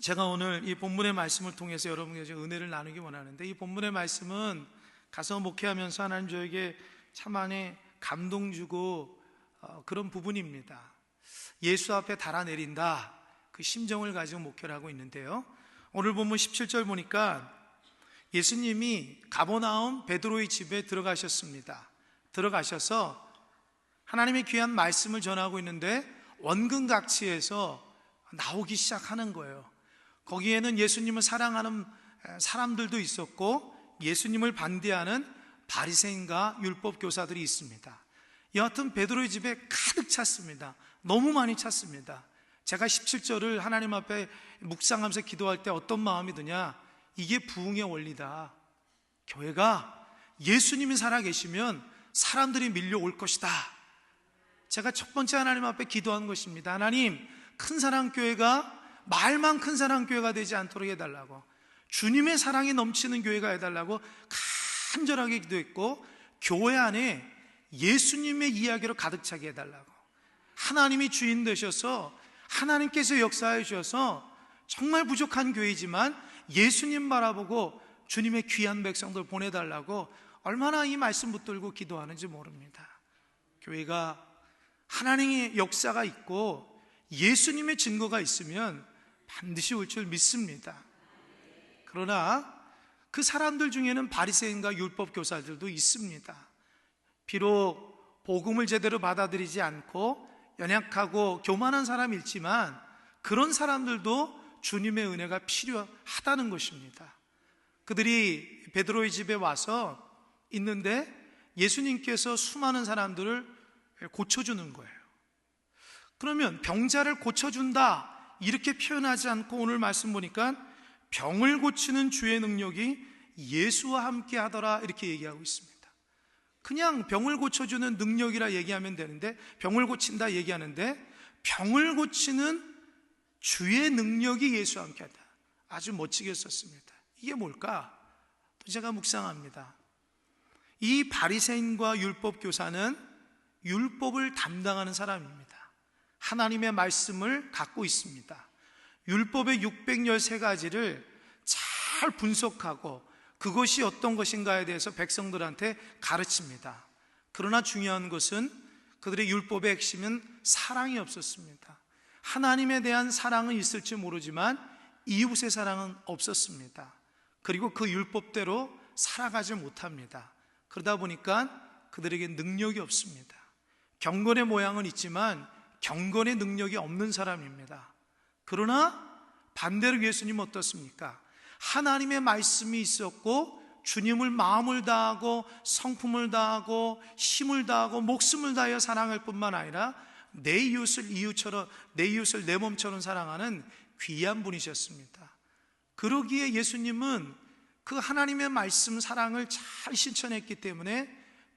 제가 오늘 이 본문의 말씀을 통해서 여러분에게 은혜를 나누기 원하는데, 이 본문의 말씀은 가서 목회하면서 하나님 저에게 참 많이 감동 주고 그런 부분입니다. 예수 앞에 달아내린다, 그 심정을 가지고 목회를 하고 있는데요, 오늘 본문 17절 보니까 예수님이 가버나움 베드로의 집에 들어가셨습니다. 들어가셔서 하나님의 귀한 말씀을 전하고 있는데 원근각지에서 나오기 시작하는 거예요. 거기에는 예수님을 사랑하는 사람들도 있었고 예수님을 반대하는 바리새인과 율법 교사들이 있습니다. 여하튼 베드로의 집에 가득 찼습니다. 너무 많이 찼습니다. 제가 17절을 하나님 앞에 묵상하면서 기도할 때 어떤 마음이 드냐, 이게 부흥의 원리다. 교회가 예수님이 살아계시면 사람들이 밀려올 것이다. 제가 첫 번째 하나님 앞에 기도한 것입니다. 하나님, 큰사랑교회가 말만 큰사랑교회가 되지 않도록 해달라고, 주님의 사랑이 넘치는 교회가 해달라고 간절하게 기도했고, 교회 안에 예수님의 이야기로 가득 차게 해달라고, 하나님이 주인 되셔서 하나님께서 역사해 주셔서 정말 부족한 교회이지만 예수님 바라보고 주님의 귀한 백성들 보내달라고 얼마나 이 말씀 붙들고 기도하는지 모릅니다. 교회가 하나님의 역사가 있고 예수님의 증거가 있으면 반드시 올 줄 믿습니다. 그러나 그 사람들 중에는 바리새인과 율법 교사들도 있습니다. 비록 복음을 제대로 받아들이지 않고 연약하고 교만한 사람이지만 그런 사람들도 주님의 은혜가 필요하다는 것입니다. 그들이 베드로의 집에 와서 있는데 예수님께서 수많은 사람들을 고쳐주는 거예요. 그러면 병자를 고쳐준다 이렇게 표현하지 않고 오늘 말씀 보니까 병을 고치는 주의 능력이 예수와 함께 하더라 이렇게 얘기하고 있습니다. 그냥 병을 고쳐주는 능력이라 얘기하면 되는데, 병을 고친다 얘기하는데 병을 고치는 주의 능력이 예수와 함께 하다, 아주 멋지게 썼습니다. 이게 뭘까? 제가 묵상합니다. 이 바리새인과 율법 교사는 율법을 담당하는 사람입니다. 하나님의 말씀을 갖고 있습니다. 율법의 613가지를 잘 분석하고 그것이 어떤 것인가에 대해서 백성들한테 가르칩니다. 그러나 중요한 것은 그들의 율법의 핵심은 사랑이 없었습니다. 하나님에 대한 사랑은 있을지 모르지만 이웃의 사랑은 없었습니다. 그리고 그 율법대로 살아가지 못합니다. 그러다 보니까 그들에게 능력이 없습니다. 경건의 모양은 있지만 경건의 능력이 없는 사람입니다. 그러나 반대로 예수님은 어떻습니까? 하나님의 말씀이 있었고 주님을 마음을 다하고 성품을 다하고 힘을 다하고 목숨을 다하여 사랑할 뿐만 아니라 내 이웃을 이웃처럼, 내 이웃을 내 몸처럼 사랑하는 귀한 분이셨습니다. 그러기에 예수님은 그 하나님의 말씀 사랑을 잘 실천했기 때문에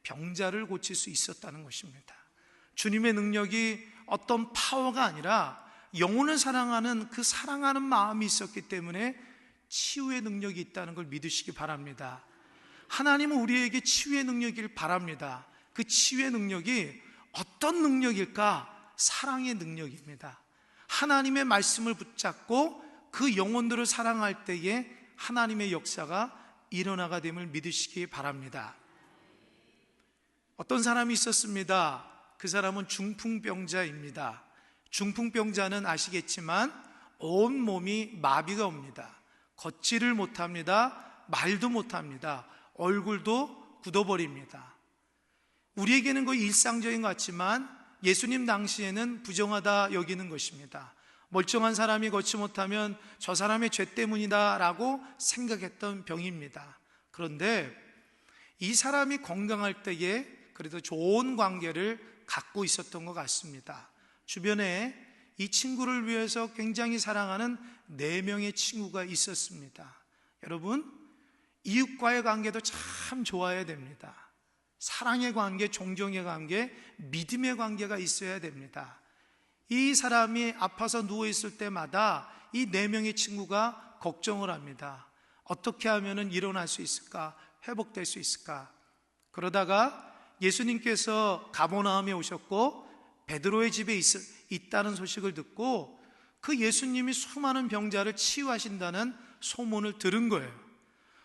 병자를 고칠 수 있었다는 것입니다. 주님의 능력이 어떤 파워가 아니라 영혼을 사랑하는 그 사랑하는 마음이 있었기 때문에 치유의 능력이 있다는 걸 믿으시기 바랍니다. 하나님은 우리에게 치유의 능력이길 바랍니다. 그 치유의 능력이 어떤 능력일까? 사랑의 능력입니다. 하나님의 말씀을 붙잡고 그 영혼들을 사랑할 때에 하나님의 역사가 일어나가 됨을 믿으시기 바랍니다. 어떤 사람이 있었습니다. 그 사람은 중풍병자입니다. 중풍병자는 아시겠지만 온 몸이 마비가 옵니다. 걷지를 못합니다. 말도 못합니다. 얼굴도 굳어버립니다. 우리에게는 거의 일상적인 것 같지만 예수님 당시에는 부정하다 여기는 것입니다. 멀쩡한 사람이 걷지 못하면 저 사람의 죄 때문이다 라고 생각했던 병입니다. 그런데 이 사람이 건강할 때에 그래도 좋은 관계를 갖고 있었던 것 같습니다. 주변에 이 친구를 위해서 굉장히 사랑하는 4명의 친구가 있었습니다. 여러분, 이웃과의 관계도 참 좋아야 됩니다. 사랑의 관계, 존경의 관계, 믿음의 관계가 있어야 됩니다. 이 사람이 아파서 누워있을 때마다 이 4명의 친구가 걱정을 합니다. 어떻게 하면 일어날 수 있을까? 회복될 수 있을까? 그러다가 예수님께서 가버나움에 오셨고 베드로의 집에 있다는 소식을 듣고 그 예수님이 수많은 병자를 치유하신다는 소문을 들은 거예요.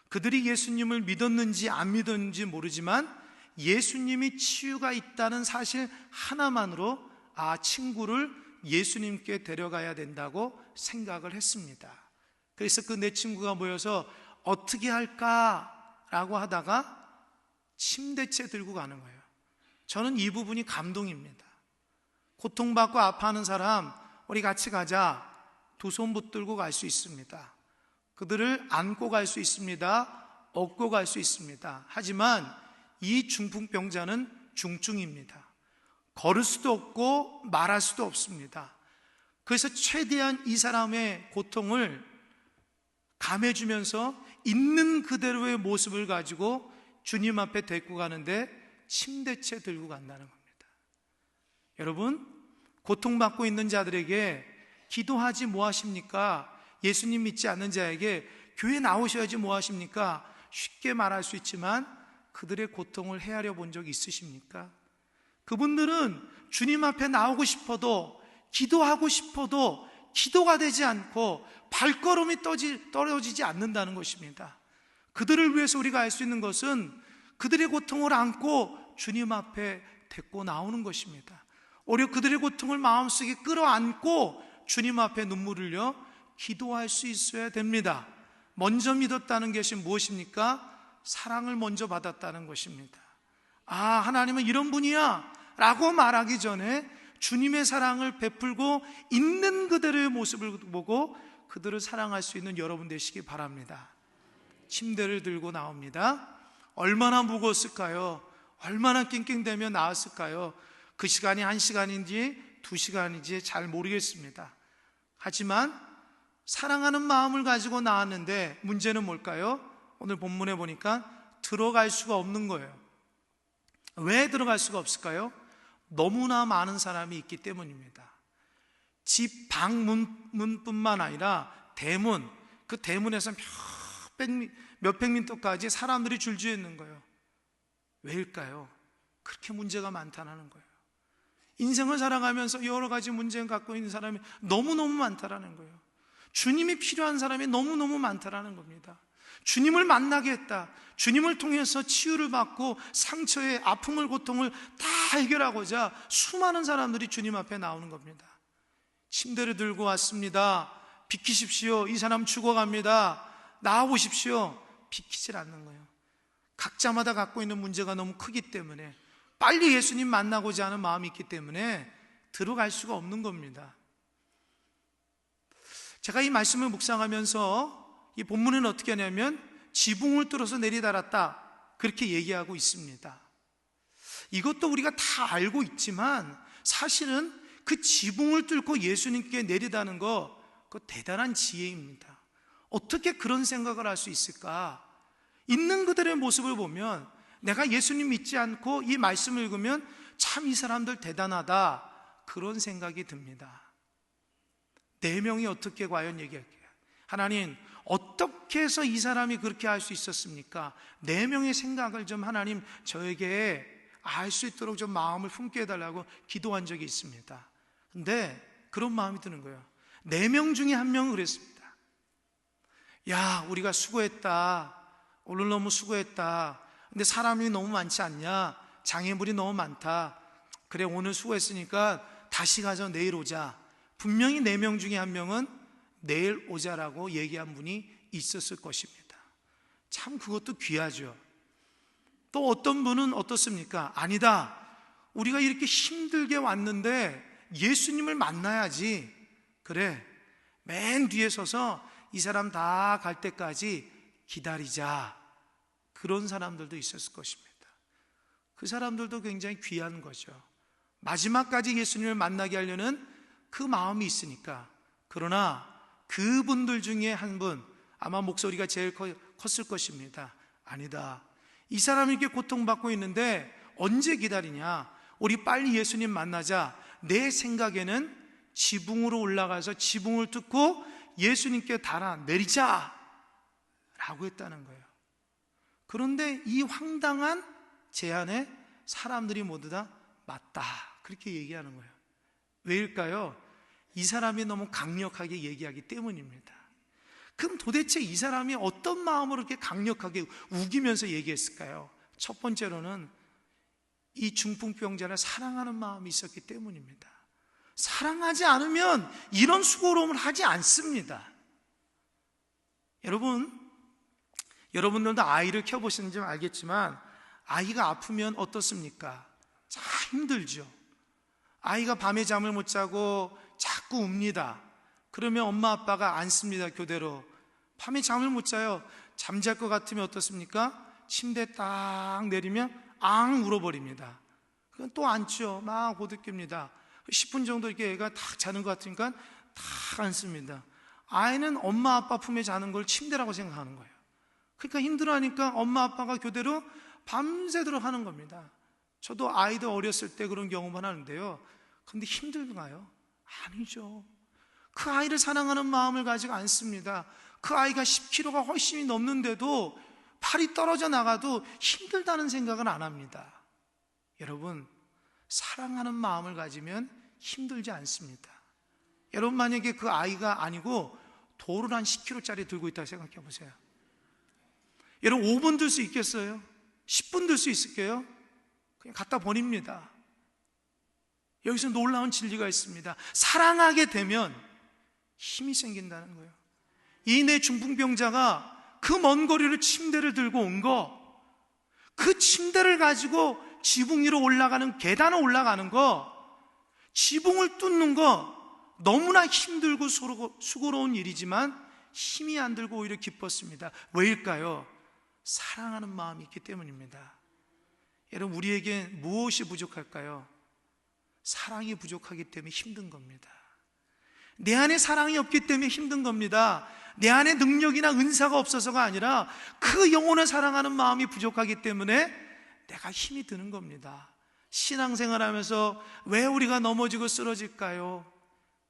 그들이 예수님을 믿었는지 안 믿었는지 모르지만 예수님이 치유가 있다는 사실 하나만으로 친구를 예수님께 데려가야 된다고 생각을 했습니다. 그래서 그 네 친구가 모여서 어떻게 할까라고 하다가 침대채 들고 가는 거예요. 저는 이 부분이 감동입니다. 고통받고 아파하는 사람, 우리 같이 가자. 두 손 붙들고 갈 수 있습니다. 그들을 안고 갈 수 있습니다. 업고 갈 수 있습니다. 하지만 이 중풍병자는 중증입니다. 걸을 수도 없고 말할 수도 없습니다. 그래서 최대한 이 사람의 고통을 감해주면서 있는 그대로의 모습을 가지고 주님 앞에 데리고 가는데 침대채 들고 간다는 겁니다. 여러분, 고통받고 있는 자들에게 기도하지 뭐 하십니까? 예수님 믿지 않는 자에게 교회 나오셔야지 뭐 하십니까? 쉽게 말할 수 있지만 그들의 고통을 헤아려 본 적 있으십니까? 그분들은 주님 앞에 나오고 싶어도, 기도하고 싶어도 기도가 되지 않고 발걸음이 떨어지지 않는다는 것입니다. 그들을 위해서 우리가 알 수 있는 것은 그들의 고통을 안고 주님 앞에 데리고 나오는 것입니다. 오히려 그들의 고통을 마음속에 끌어안고 주님 앞에 눈물을 흘려 기도할 수 있어야 됩니다. 먼저 믿었다는 것이 무엇입니까? 사랑을 먼저 받았다는 것입니다. 하나님은 이런 분이야 라고 말하기 전에 주님의 사랑을 베풀고 있는 그대로의 모습을 보고 그들을 사랑할 수 있는 여러분 되시기 바랍니다. 침대를 들고 나옵니다. 얼마나 무거웠을까요? 얼마나 낑낑대며 나왔을까요? 그 시간이 1시간인지 2시간인지 잘 모르겠습니다. 하지만 사랑하는 마음을 가지고 나왔는데 문제는 뭘까요? 오늘 본문에 보니까 들어갈 수가 없는 거예요. 왜 들어갈 수가 없을까요? 너무나 많은 사람이 있기 때문입니다. 집 방문뿐만 아니라 대문, 그 대문에서 몇백 미터까지 사람들이 줄지어 있는 거예요. 왜일까요? 그렇게 문제가 많다는 거예요. 인생을 살아가면서 여러 가지 문제를 갖고 있는 사람이 너무너무 많다는 거예요. 주님이 필요한 사람이 너무너무 많다는 겁니다. 주님을 만나게 했다. 주님을 통해서 치유를 받고 상처의 아픔을, 고통을 다 해결하고자 수많은 사람들이 주님 앞에 나오는 겁니다. 침대를 들고 왔습니다. 비키십시오. 이 사람 죽어갑니다. 나와보십시오. 비키질 않는 거예요. 각자마다 갖고 있는 문제가 너무 크기 때문에, 빨리 예수님 만나고자 하는 마음이 있기 때문에 들어갈 수가 없는 겁니다. 제가 이 말씀을 묵상하면서 이 본문은 어떻게 하냐면 지붕을 뚫어서 내리달았다, 그렇게 얘기하고 있습니다. 이것도 우리가 다 알고 있지만 사실은 그 지붕을 뚫고 예수님께 내리다는 거, 그거 대단한 지혜입니다. 어떻게 그런 생각을 할 수 있을까? 있는 그들의 모습을 보면, 내가 예수님 믿지 않고 이 말씀을 읽으면 참 이 사람들 대단하다, 그런 생각이 듭니다. 4명이 어떻게 과연 얘기할게요. 하나님, 어떻게 해서 이 사람이 그렇게 할 수 있었습니까? 4명의 생각을 좀 하나님 저에게 알 수 있도록 좀 마음을 품게 해달라고 기도한 적이 있습니다. 근데 그런 마음이 드는 거예요. 4명 중에 1명은 그랬습니다. 야, 우리가 수고했다. 오늘 너무 수고했다. 근데 사람이 너무 많지 않냐? 장애물이 너무 많다. 그래, 오늘 수고했으니까 다시 가서 내일 오자. 분명히 4명 중에 1명은 내일 오자라고 얘기한 분이 있었을 것입니다. 참 그것도 귀하죠. 또 어떤 분은 어떻습니까? 아니다, 우리가 이렇게 힘들게 왔는데 예수님을 만나야지. 그래, 맨 뒤에 서서 이 사람 다 갈 때까지 기다리자. 그런 사람들도 있었을 것입니다. 그 사람들도 굉장히 귀한 거죠. 마지막까지 예수님을 만나게 하려는 그 마음이 있으니까. 그러나 그분들 중에 한 분, 아마 목소리가 제일 컸을 것입니다. 아니다, 이 사람이 이렇게 고통받고 있는데 언제 기다리냐? 우리 빨리 예수님 만나자. 내 생각에는 지붕으로 올라가서 지붕을 뚫고 예수님께 달아내리자 라고 했다는 거예요. 그런데 이 황당한 제안에 사람들이 모두 다 맞다, 그렇게 얘기하는 거예요. 왜일까요? 이 사람이 너무 강력하게 얘기하기 때문입니다. 그럼 도대체 이 사람이 어떤 마음으로 이렇게 강력하게 우기면서 얘기했을까요? 첫 번째로는 이 중풍병자를 사랑하는 마음이 있었기 때문입니다. 사랑하지 않으면 이런 수고로움을 하지 않습니다. 여러분들도 아이를 키워보시는지 알겠지만 아이가 아프면 어떻습니까? 참 힘들죠. 아이가 밤에 잠을 못 자고 자꾸 웁니다. 그러면 엄마 아빠가 안습니다. 교대로. 밤에 잠을 못 자요. 잠잘 것 같으면 어떻습니까? 침대에 딱 내리면 앙 울어버립니다. 그건 또 안죠. 막 보듬깁니다. 10분 정도 이렇게 애가 딱 자는 것 같으니까 딱 안습니다. 아이는 엄마 아빠 품에 자는 걸 침대라고 생각하는 거예요. 그러니까 힘들어하니까 엄마 아빠가 교대로 밤새도록 하는 겁니다. 저도 아이들 어렸을 때 그런 경험을 하는데요. 근데 힘들나요? 아니죠. 그 아이를 사랑하는 마음을 가지고 않습니다. 그 아이가 10kg가 훨씬 넘는데도 팔이 떨어져 나가도 힘들다는 생각은 안 합니다. 여러분, 사랑하는 마음을 가지면 힘들지 않습니다. 여러분, 만약에 그 아이가 아니고 돌을 한 10kg짜리 들고 있다고 생각해 보세요. 여러분, 5분 들 수 있겠어요? 10분 들 수 있을게요? 그냥 갖다 버립니다. 여기서 놀라운 진리가 있습니다. 사랑하게 되면 힘이 생긴다는 거예요. 이 내 중풍병자가 그 먼 거리를 침대를 들고 온 거, 그 침대를 가지고 지붕 위로 올라가는, 계단을 올라가는 거, 지붕을 뚫는 거 너무나 힘들고 수고로운 일이지만 힘이 안 들고 오히려 기뻤습니다. 왜일까요? 사랑하는 마음이 있기 때문입니다. 여러분, 우리에게 무엇이 부족할까요? 사랑이 부족하기 때문에 힘든 겁니다. 내 안에 사랑이 없기 때문에 힘든 겁니다. 내 안에 능력이나 은사가 없어서가 아니라 그 영혼을 사랑하는 마음이 부족하기 때문에 내가 힘이 드는 겁니다. 신앙생활하면서 왜 우리가 넘어지고 쓰러질까요?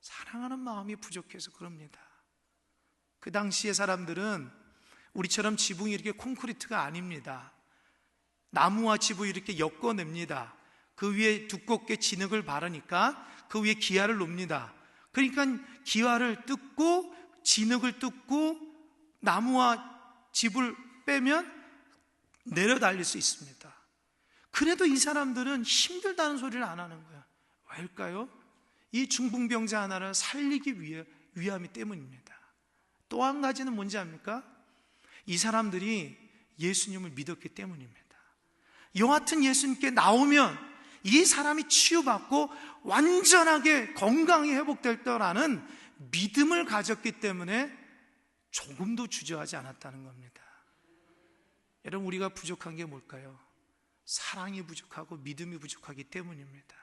사랑하는 마음이 부족해서 그럽니다. 그 당시의 사람들은 우리처럼 지붕이 이렇게 콘크리트가 아닙니다. 나무와 지붕을 이렇게 엮어냅니다. 그 위에 두껍게 진흙을 바르니까 그 위에 기와를 놓습니다. 그러니까 기와를 뜯고 진흙을 뜯고 나무와 집을 빼면 내려 달릴 수 있습니다. 그래도 이 사람들은 힘들다는 소리를 안 하는 거예요. 왜일까요? 이 중풍병자 하나를 살리기 위함이 때문입니다. 또 한 가지는 뭔지 압니까? 이 사람들이 예수님을 믿었기 때문입니다. 여하튼 예수님께 나오면 이 사람이 치유받고 완전하게 건강히 회복될 거라는 믿음을 가졌기 때문에 조금도 주저하지 않았다는 겁니다. 여러분, 우리가 부족한 게 뭘까요? 사랑이 부족하고 믿음이 부족하기 때문입니다.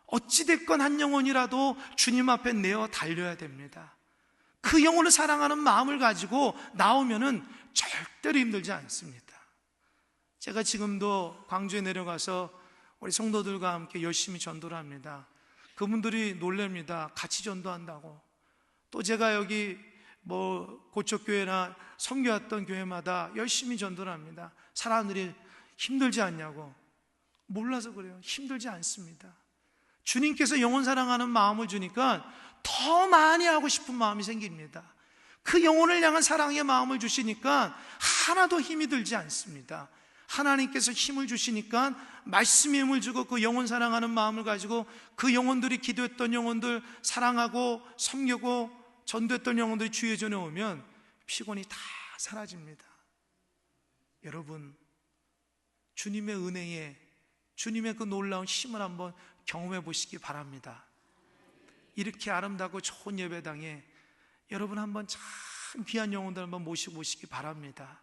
어찌됐건 한 영혼이라도 주님 앞에 내어 달려야 됩니다. 그 영혼을 사랑하는 마음을 가지고 나오면은 절대로 힘들지 않습니다. 제가 지금도 광주에 내려가서 우리 성도들과 함께 열심히 전도를 합니다. 그분들이 놀랍니다. 같이 전도한다고. 또 제가 여기 고척교회나 선교했던 교회마다 열심히 전도를 합니다. 사람들이 힘들지 않냐고. 몰라서 그래요. 힘들지 않습니다. 주님께서 영혼 사랑하는 마음을 주니까 더 많이 하고 싶은 마음이 생깁니다. 그 영혼을 향한 사랑의 마음을 주시니까 하나도 힘이 들지 않습니다. 하나님께서 힘을 주시니까 말씀의 힘을 주고 그 영혼 사랑하는 마음을 가지고 그 영혼들이 기도했던 영혼들 사랑하고 섬기고 전도했던 영혼들이 주의 전에 오면 피곤이 다 사라집니다. 여러분, 주님의 은혜에, 주님의 그 놀라운 힘을 한번 경험해 보시기 바랍니다. 이렇게 아름다고 좋은 예배당에 여러분 한번 참 귀한 영혼들 한번 모시고 오시기 바랍니다.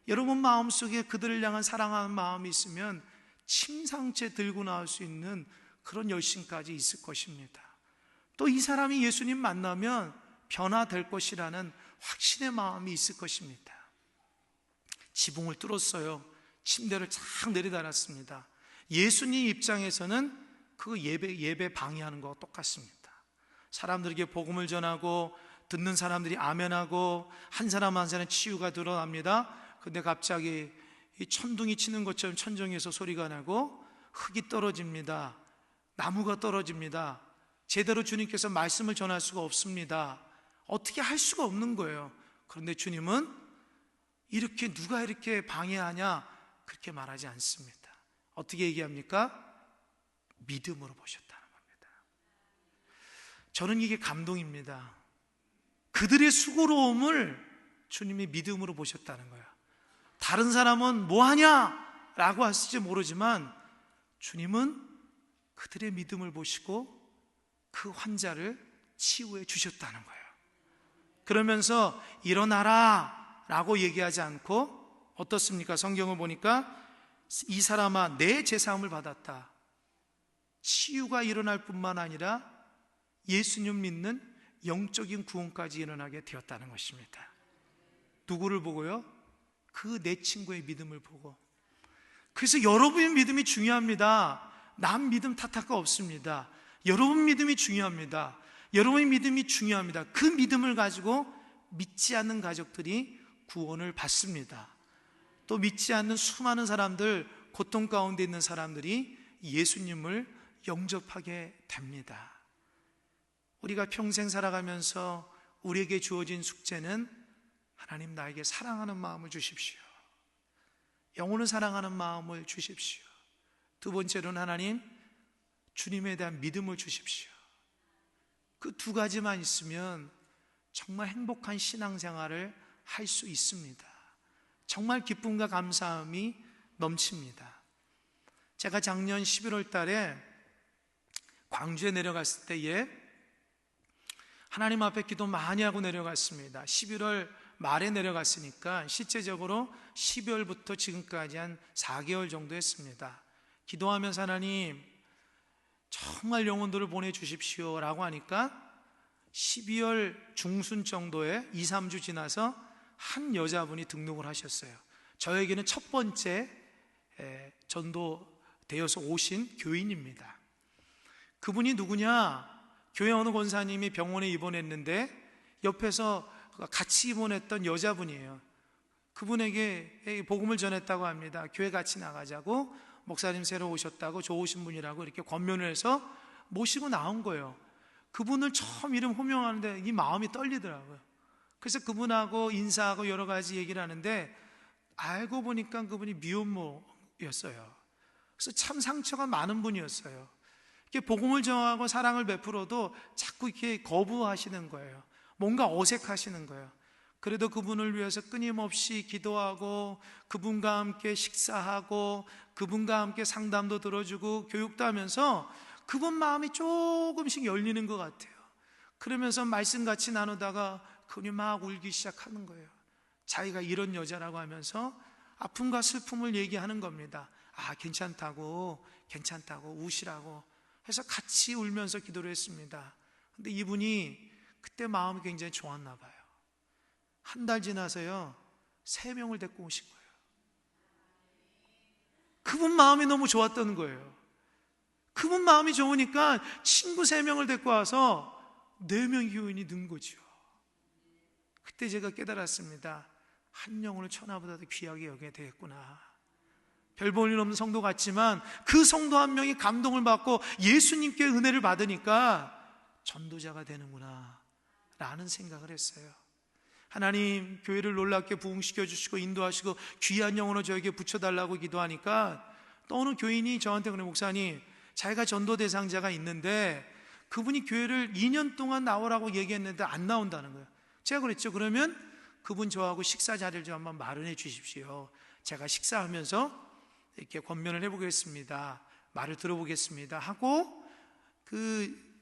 여러분 마음속에 그들을 향한 사랑하는 마음이 있으면 침상채 들고 나올 수 있는 그런 열심까지 있을 것입니다. 또 이 사람이 예수님 만나면 변화될 것이라는 확신의 마음이 있을 것입니다. 지붕을 뚫었어요. 침대를 착 내려달았습니다. 예수님 입장에서는 그 예배 방해하는 거와 똑같습니다. 사람들에게 복음을 전하고 듣는 사람들이 아멘하고 한 사람 한 사람 치유가 드러납니다. 근데 갑자기 이 천둥이 치는 것처럼 천정에서 소리가 나고 흙이 떨어집니다. 나무가 떨어집니다. 제대로 주님께서 말씀을 전할 수가 없습니다. 어떻게 할 수가 없는 거예요. 그런데 주님은 이렇게 누가 이렇게 방해하냐 그렇게 말하지 않습니다. 어떻게 얘기합니까? 믿음으로 보셨다는 겁니다. 저는 이게 감동입니다. 그들의 수고로움을 주님이 믿음으로 보셨다는 거예요. 다른 사람은 뭐하냐 라고 하실지 모르지만 주님은 그들의 믿음을 보시고 그 환자를 치유해 주셨다는 거예요. 그러면서 일어나라 라고 얘기하지 않고 어떻습니까? 성경을 보니까 이 사람아 내 제사함을 받았다. 치유가 일어날 뿐만 아니라 예수님 믿는 영적인 구원까지 일어나게 되었다는 것입니다. 누구를 보고요? 그 내 친구의 믿음을 보고. 그래서 여러분의 믿음이 중요합니다. 남 믿음 탓할 거 없습니다. 여러분 믿음이 중요합니다. 여러분의 믿음이 중요합니다. 그 믿음을 가지고 믿지 않는 가족들이 구원을 받습니다. 또 믿지 않는 수많은 사람들, 고통 가운데 있는 사람들이 예수님을 영접하게 됩니다. 우리가 평생 살아가면서 우리에게 주어진 숙제는 하나님 나에게 사랑하는 마음을 주십시오. 영혼을 사랑하는 마음을 주십시오. 두 번째로는 하나님 주님에 대한 믿음을 주십시오. 그 두 가지만 있으면 정말 행복한 신앙생활을 할 수 있습니다. 정말 기쁨과 감사함이 넘칩니다. 제가 작년 11월 달에 광주에 내려갔을 때에 하나님 앞에 기도 많이 하고 내려갔습니다. 11월 말에 내려갔으니까 실제적으로 12월부터 지금까지 한 4개월 정도 했습니다. 기도하면서 하나님 정말 영혼들을 보내주십시오 라고 하니까 12월 중순 정도에 2, 3주 지나서 한 여자분이 등록을 하셨어요. 저에게는 첫 번째 전도되어서 오신 교인입니다. 그분이 누구냐? 교회 어느 권사님이 병원에 입원했는데 옆에서 같이 입원했던 여자분이에요. 그분에게 복음을 전했다고 합니다. 교회 같이 나가자고, 목사님 새로 오셨다고, 좋으신 분이라고 이렇게 권면을 해서 모시고 나온 거예요. 그분을 처음 이름 호명하는데 이 마음이 떨리더라고요. 그래서 그분하고 인사하고 여러 가지 얘기를 하는데 알고 보니까 그분이 미혼모였어요. 그래서 참 상처가 많은 분이었어요. 이렇게 복음을 전하고 사랑을 베풀어도 자꾸 이렇게 거부하시는 거예요. 뭔가 어색하시는 거예요. 그래도 그분을 위해서 끊임없이 기도하고 그분과 함께 식사하고 그분과 함께 상담도 들어주고 교육도 하면서 그분 마음이 조금씩 열리는 것 같아요. 그러면서 말씀 같이 나누다가 그분이 막 울기 시작하는 거예요. 자기가 이런 여자라고 하면서 아픔과 슬픔을 얘기하는 겁니다. 아, 괜찮다고 우시라고 해서 같이 울면서 기도를 했습니다. 근데 이분이 그때 마음이 굉장히 좋았나 봐요. 한 달 지나서요 3명을 데리고 오신 거예요. 그분 마음이 너무 좋았던 거예요. 그분 마음이 좋으니까 친구 3명을 데리고 와서 4명 교인이 는 거죠. 그때 제가 깨달았습니다. 한 영혼을 천하보다도 귀하게 여겨야 되겠구나. 별 볼 일 없는 성도 같지만 그 성도 한 명이 감동을 받고 예수님께 은혜를 받으니까 전도자가 되는구나 라는 생각을 했어요. 하나님 교회를 놀랍게 부흥시켜 주시고 인도하시고 귀한 영혼을 저에게 붙여달라고 기도하니까 또 어느 교인이 저한테 그래, 목사님 자기가 전도 대상자가 있는데 그분이 교회를 2년 동안 나오라고 얘기했는데 안 나온다는 거예요. 제가 그랬죠. 그러면 그분 저하고 식사 자리를 좀 한번 마련해 주십시오. 제가 식사하면서 이렇게 권면을 해보겠습니다. 말을 들어보겠습니다 하고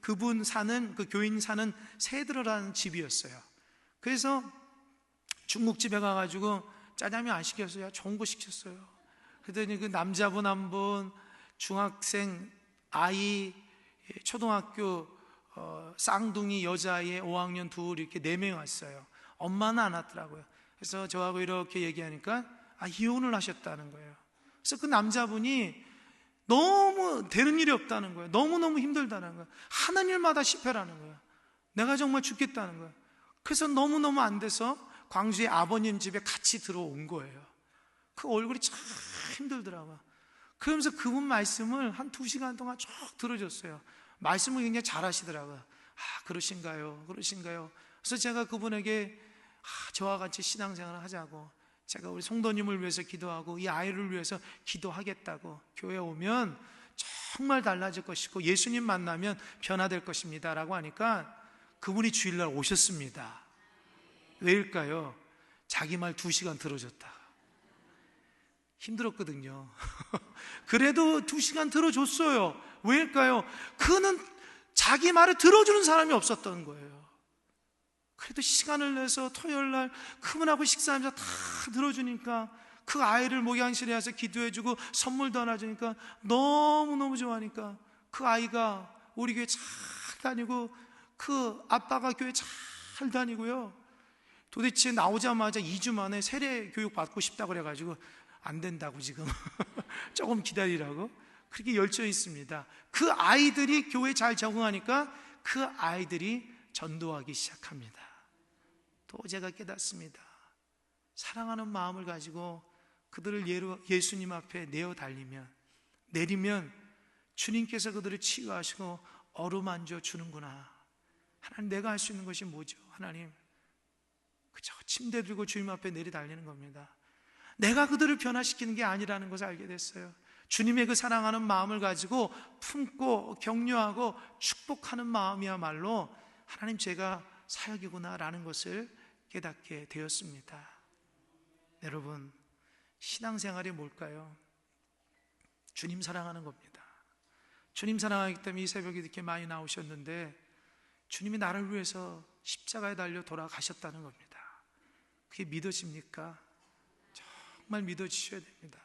그분 사는 그 교인 사는 세드러라는 집이었어요. 그래서 중국집에 가가지고 짜장면 안 시켰어요. 좋은 거 시켰어요. 그랬더니 그 남자분 한 분, 중학생 아이, 초등학교 쌍둥이 여자애 5학년 둘 이렇게 4명 왔어요. 엄마는 안 왔더라고요. 그래서 저하고 이렇게 얘기하니까 이혼을 하셨다는 거예요. 그래서 그 남자분이 너무 되는 일이 없다는 거예요. 너무너무 힘들다는 거예요. 하는 일마다 실패라는 거예요. 내가 정말 죽겠다는 거예요. 그래서 너무너무 안 돼서 광주의 아버님 집에 같이 들어온 거예요. 그 얼굴이 참 힘들더라고요. 그러면서 그분 말씀을 한 2시간 동안 쭉 들어줬어요. 말씀을 굉장히 잘 하시더라고요. 그러신가요? 그래서 제가 그분에게 저와 같이 신앙생활을 하자고, 제가 우리 성도님을 위해서 기도하고 이 아이를 위해서 기도하겠다고, 교회 오면 정말 달라질 것이고 예수님 만나면 변화될 것입니다 라고 하니까 그분이 주일날 오셨습니다. 왜일까요? 자기 말 2시간 들어줬다. 힘들었거든요. 그래도 2시간 들어줬어요. 왜일까요? 그는 자기 말을 들어주는 사람이 없었던 거예요. 그래도 시간을 내서 토요일날 그분하고 식사하면서 다 들어주니까, 그 아이를 목양실에 와서 기도해주고 선물도 하나 주니까 너무너무 좋아하니까 그 아이가 우리 교회 잘 다니고 그 아빠가 교회 잘 다니고요. 도대체 나오자마자 2주 만에 세례 교육 받고 싶다고 그래가지고 안 된다고 지금 조금 기다리라고 그렇게 열정이 있습니다. 그 아이들이 교회에 잘 적응하니까 그 아이들이 전도하기 시작합니다. 또 제가 깨닫습니다. 사랑하는 마음을 가지고 그들을 예수님 앞에 내리면 주님께서 그들을 치유하시고 어루만져 주는구나. 하나님, 내가 할 수 있는 것이 뭐죠? 하나님, 그저 침대 들고 주님 앞에 내리달리는 겁니다. 내가 그들을 변화시키는 게 아니라는 것을 알게 됐어요. 주님의 그 사랑하는 마음을 가지고 품고 격려하고 축복하는 마음이야말로 하나님, 제가 사역이구나라는 것을 깨닫게 되었습니다. 여러분, 신앙생활이 뭘까요? 주님 사랑하는 겁니다. 주님 사랑하기 때문에 이 새벽에 이렇게 많이 나오셨는데, 주님이 나를 위해서 십자가에 달려 돌아가셨다는 겁니다. 그게 믿어집니까? 정말 믿어지셔야 됩니다.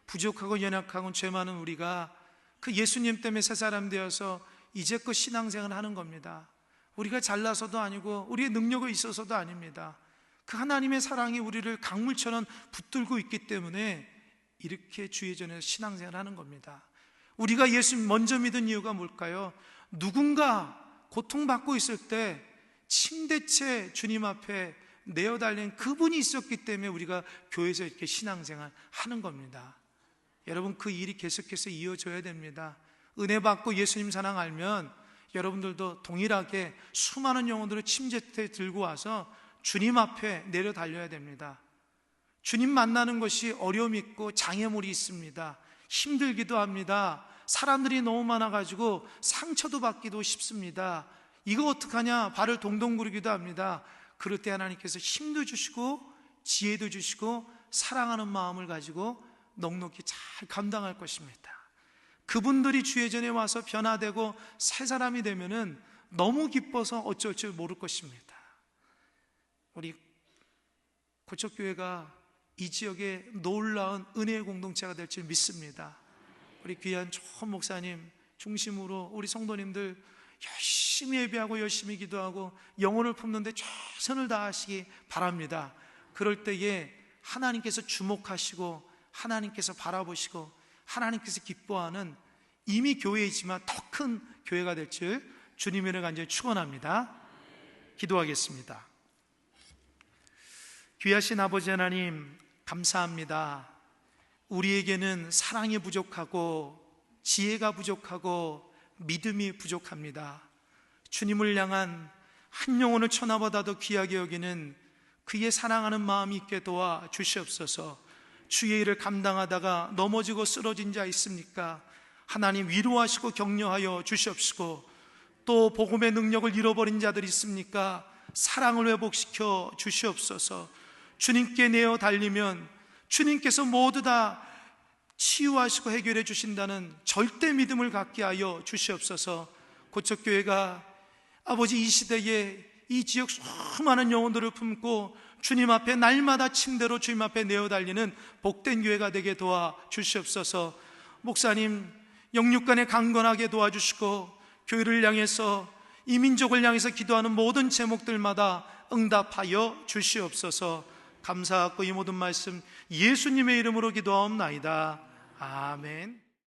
부족하고 연약하고 죄 많은 우리가 그 예수님 때문에 새 사람 되어서 이제껏 신앙생활을 하는 겁니다. 우리가 잘나서도 아니고 우리의 능력이 있어서도 아닙니다. 그 하나님의 사랑이 우리를 강물처럼 붙들고 있기 때문에 이렇게 주의 전에서 신앙생활을 하는 겁니다. 우리가 예수님 먼저 믿은 이유가 뭘까요? 누군가 고통받고 있을 때 침대채 주님 앞에 내어달린 그분이 있었기 때문에 우리가 교회에서 이렇게 신앙생활 하는 겁니다. 여러분, 그 일이 계속해서 이어져야 됩니다. 은혜 받고 예수님 사랑 알면 여러분들도 동일하게 수많은 영혼들을 침대채 들고 와서 주님 앞에 내려 달려야 됩니다. 주님 만나는 것이 어려움이 있고 장애물이 있습니다. 힘들기도 합니다. 사람들이 너무 많아가지고 상처도 받기도 쉽습니다. 이거 어떡하냐 발을 동동 구르기도 합니다. 그럴 때 하나님께서 힘도 주시고 지혜도 주시고 사랑하는 마음을 가지고 넉넉히 잘 감당할 것입니다. 그분들이 주의 전에 와서 변화되고 새 사람이 되면은 너무 기뻐서 어쩔 줄 모를 것입니다. 우리 고척교회가 이 지역에 놀라운 은혜의 공동체가 될 줄 믿습니다. 우리 귀한 좋은 목사님 중심으로 우리 성도님들 열심히 예배하고 열심히 기도하고 영혼을 품는데 최선을 다하시기 바랍니다. 그럴 때에 하나님께서 주목하시고 하나님께서 바라보시고 하나님께서 기뻐하는 이미 교회이지만 더 큰 교회가 될 줄 주님의 은혜를 간절히 축원합니다. 기도하겠습니다. 귀하신 아버지 하나님, 감사합니다. 우리에게는 사랑이 부족하고 지혜가 부족하고 믿음이 부족합니다. 주님을 향한 한 영혼을 천하보다도 귀하게 여기는 그의 사랑하는 마음이 있게 도와 주시옵소서. 주의 일을 감당하다가 넘어지고 쓰러진 자 있습니까? 하나님 위로하시고 격려하여 주시옵시고, 또 복음의 능력을 잃어버린 자들이 있습니까? 사랑을 회복시켜 주시옵소서. 주님께 내어 달리면 주님께서 모두 다 치유하시고 해결해 주신다는 절대 믿음을 갖게 하여 주시옵소서. 고척교회가 아버지 이 시대에 이 지역 수많은 영혼들을 품고 주님 앞에 날마다 침대로 주님 앞에 내어 달리는 복된 교회가 되게 도와 주시옵소서. 목사님 영육간에 강건하게 도와주시고 교회를 향해서 이 민족을 향해서 기도하는 모든 제목들마다 응답하여 주시옵소서. 감사하고 이 모든 말씀 예수님의 이름으로 기도하옵나이다. 아멘.